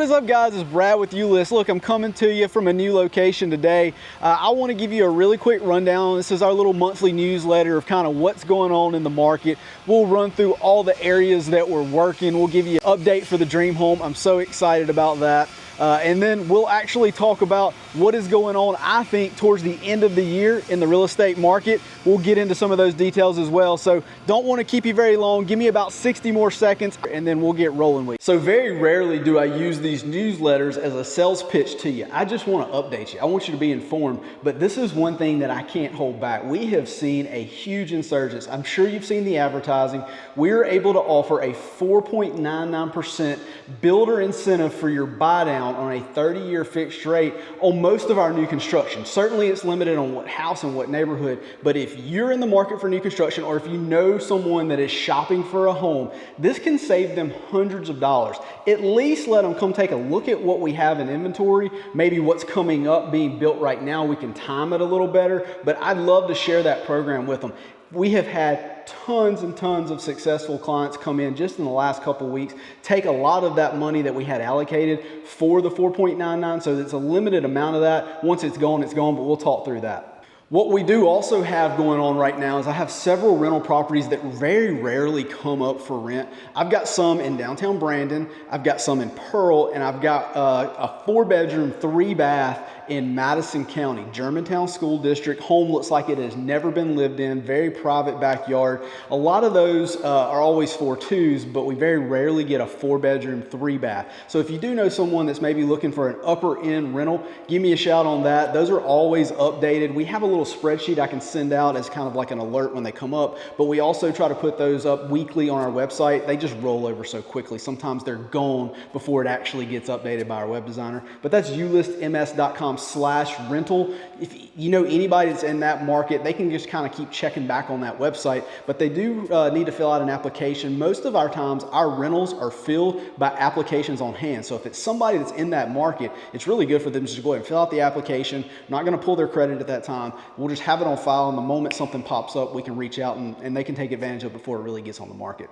is up, guys? It's Brad with Ulist. Look, I'm coming to you from a new location today. I want to give you a really quick rundown. This is our little monthly newsletter of kind of what's going on in the market. We'll run through all the areas that we're working. We'll give you an update for the dream home. I'm so excited about that. And then we'll actually talk about what is going on, I think, towards the end of the year in the real estate market. We'll get into some of those details as well. So don't want to keep you very long. Give me about 60 more seconds and then we'll get rolling with you. So very rarely do I use these newsletters as a sales pitch to you. I just want to update you. I want you to be informed, but this is one thing that I can't hold back. We have seen a huge insurgence. I'm sure you've seen the advertising. We're able to offer a 4.99% builder incentive for your buy down on a 30-year fixed rate on most of our new construction. Certainly it's limited on what house and what neighborhood, but if you're in the market for new construction or if you know someone that is shopping for a home, this can save them hundreds of dollars. At least let them come take a look at what we have in inventory, maybe what's coming up being built right now. We can time it a little better, but I'd love to share that program with them. We have had tons and tons of successful clients come in just in the last couple of weeks, take a lot of that money that we had allocated for the 4.99. So it's a limited amount of that. Once it's gone, but we'll talk through that. What we do also have going on right now is I have several rental properties that very rarely come up for rent. I've got some in downtown Brandon, I've got some in Pearl, and I've got a 4-bedroom, 3-bath in Madison County, Germantown School District. Home looks like it has never been lived in, very private backyard. A lot of those are always 4.2s, but we very rarely get a 4-bedroom, 3-bath. So if you do know someone that's maybe looking for an upper end rental, give me a shout on that. Those are always updated. We have a little spreadsheet I can send out as kind of like an alert when they come up, but we also try to put those up weekly on our website. They just roll over so quickly. Sometimes they're gone before it actually gets updated by our web designer, but that's ulistms.com/rental. If you know anybody that's in that market, they can just kind of keep checking back on that website, but they do need to fill out an application. Most of our times our rentals are filled by applications on hand. So if it's somebody that's in that market, it's really good for them to just go ahead and fill out the application. I'm not going to pull their credit at that time. We'll just have it on file, and the moment something pops up, we can reach out and they can take advantage of it before it really gets on the market.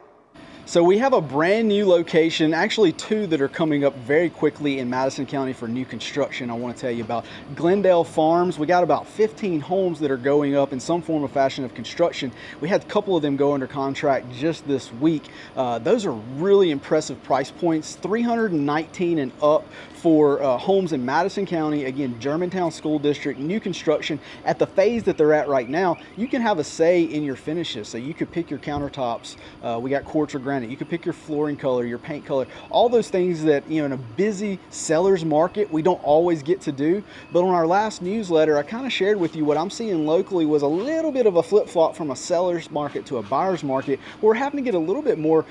So we have a brand new location, actually 2 that are coming up very quickly in Madison County for new construction. I want to tell you about Glendale Farms. We got about 15 homes that are going up in some form or fashion of construction. We had a couple of them go under contract just this week. Those are really impressive price points, $319 and up for homes in Madison County. Again, Germantown School District, new construction. At the phase that they're at right now, you can have a say in your finishes. So you could pick your countertops. We got quartz or granite. You can pick your flooring color, your paint color, all those things that, you know, in a busy seller's market, we don't always get to do. But on our last newsletter, I kind of shared with you what I'm seeing locally was a little bit of a flip-flop from a seller's market to a buyer's market. We're having to get a little bit more,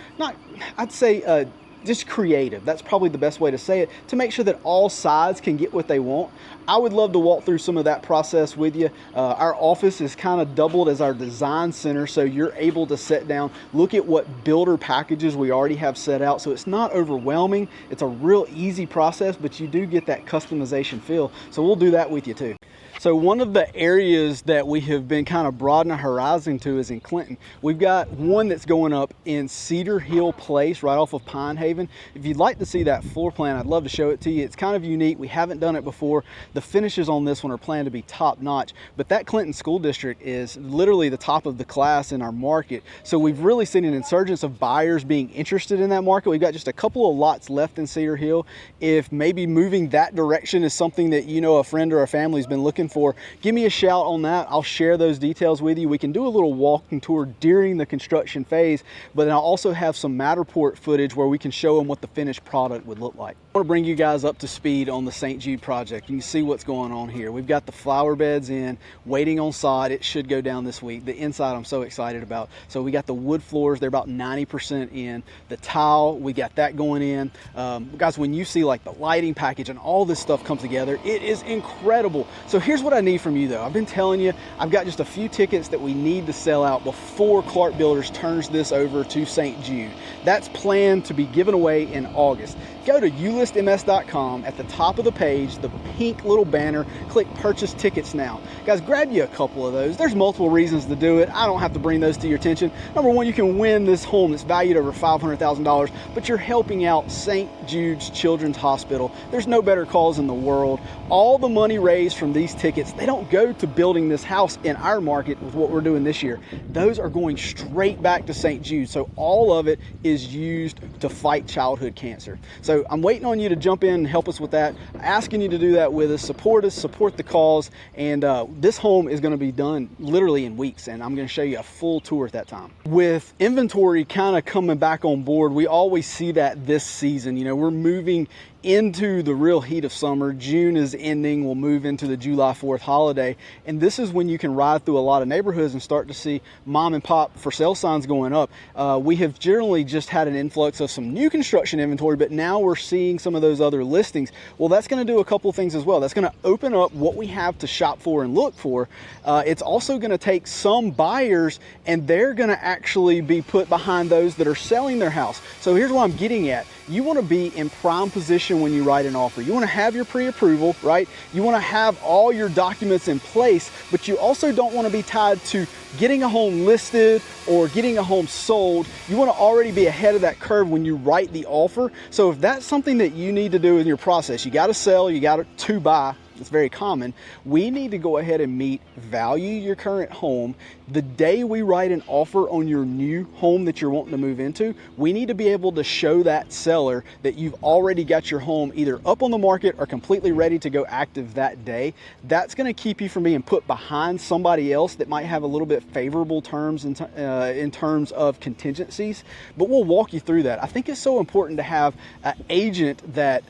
I'd say, just creative. That's probably the best way to say it, to make sure that all sides can get what they want. I would love to walk through some of that process with you. Our office is kind of doubled as our design center, so you're able to sit down, look at what builder packages we already have set out. So it's not overwhelming. It's a real easy process, but you do get that customization feel. So we'll do that with you too. So one of the areas that we have been kind of broadening our horizon to is in Clinton. We've got one that's going up in Cedar Hill Place right off of Pine Haven. If you'd like to see that floor plan, I'd love to show it to you. It's kind of unique. We haven't done it before. The finishes on this one are planned to be top notch, but that Clinton School District is literally the top of the class in our market. So we've really seen an insurgence of buyers being interested in that market. We've got just a couple of lots left in Cedar Hill. If maybe moving that direction is something that you know a friend or a family's been looking for, give me a shout on that. I'll share those details with you. We can do a little walking tour during the construction phase, but then I'll also have some Matterport footage where we can show them what the finished product would look like. I want to bring you guys up to speed on the St. Jude project. You can see what's going on here. We've got the flower beds in, waiting on sod. It should go down this week. The inside I'm so excited about. So we got the wood floors, they're about 90% in. The tile, we got that going in. Guys, when you see like the lighting package and all this stuff comes together, it is incredible. So here's Here's what I need from you though. I've been telling you, I've got just a few tickets that we need to sell out before Clark Builders turns this over to St. Jude. That's planned to be given away in August. Go to ulistms.com. At the top of the page, the pink little banner, click purchase tickets now. Guys, grab you a couple of those. There's multiple reasons to do it. I don't have to bring those to your attention. Number one, you can win this home that's valued over $500,000, but you're helping out St. Jude's Children's Hospital. There's no better cause in the world. All the money raised from these tickets, they don't go to building this house in our market with what we're doing this year. Those are going straight back to St. Jude. So all of it is used to fight childhood cancer. So I'm waiting on you to jump in and help us with that. Asking you to do that with us, support the cause. And this home is going to be done literally in weeks, and I'm going to show you a full tour at that time. With inventory kind of coming back on board, we always see that this season. You know, we're moving into the real heat of summer. June is ending. We'll move into the July 4th holiday. And this is when you can ride through a lot of neighborhoods and start to see mom and pop for sale signs going up. We have generally just had an influx of some new construction inventory, but now we're seeing some of those other listings. Well, that's going to do a couple of things as well. That's going to open up what we have to shop for and look for. It's also going to take some buyers, and they're going to actually be put behind those that are selling their house. So here's what I'm getting at. You want to be in prime position when you write an offer. You want to have your pre-approval, right? You want to have all your documents in place, but you also don't want to be tied to getting a home listed or getting a home sold. You want to already be ahead of that curve when you write the offer. So if that's something that you need to do in your process, you got to sell, you got to buy. It's very common. We need to go ahead and value your current home. The day we write an offer on your new home that you're wanting to move into, we need to be able to show that seller that you've already got your home either up on the market or completely ready to go active that day. That's going to keep you from being put behind somebody else that might have a little bit favorable terms in terms of contingencies. But we'll walk you through that. I think it's so important to have an agent that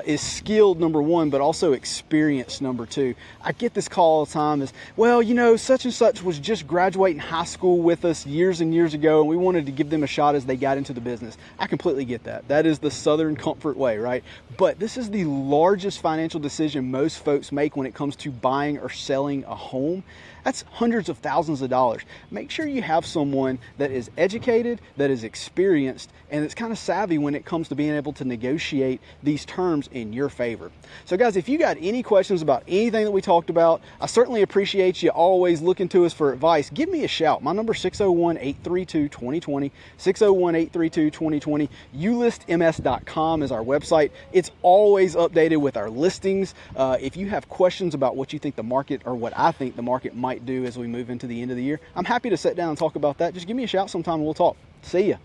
is skilled, number one, but also experienced, number two. I get this call all the time is, well, you know, such and such was just graduating high school with us years and years ago, and we wanted to give them a shot as they got into the business. I completely get that. That is the Southern comfort way, right? But this is the largest financial decision most folks make when it comes to buying or selling a home. That's hundreds of thousands of dollars. Make sure you have someone that is educated, that is experienced, and that's kind of savvy when it comes to being able to negotiate these terms in your favor. So guys, if you got any questions about anything that we talked about, I certainly appreciate you always looking to us for advice. Give me a shout. My number is 601-832-2020, 601-832-2020. ulistms.com is our website. It's always updated with our listings. If you have questions about what you think the market or what I think the market might do as we move into the end of the year, I'm happy to sit down and talk about that. Just give me a shout sometime and we'll talk. See ya.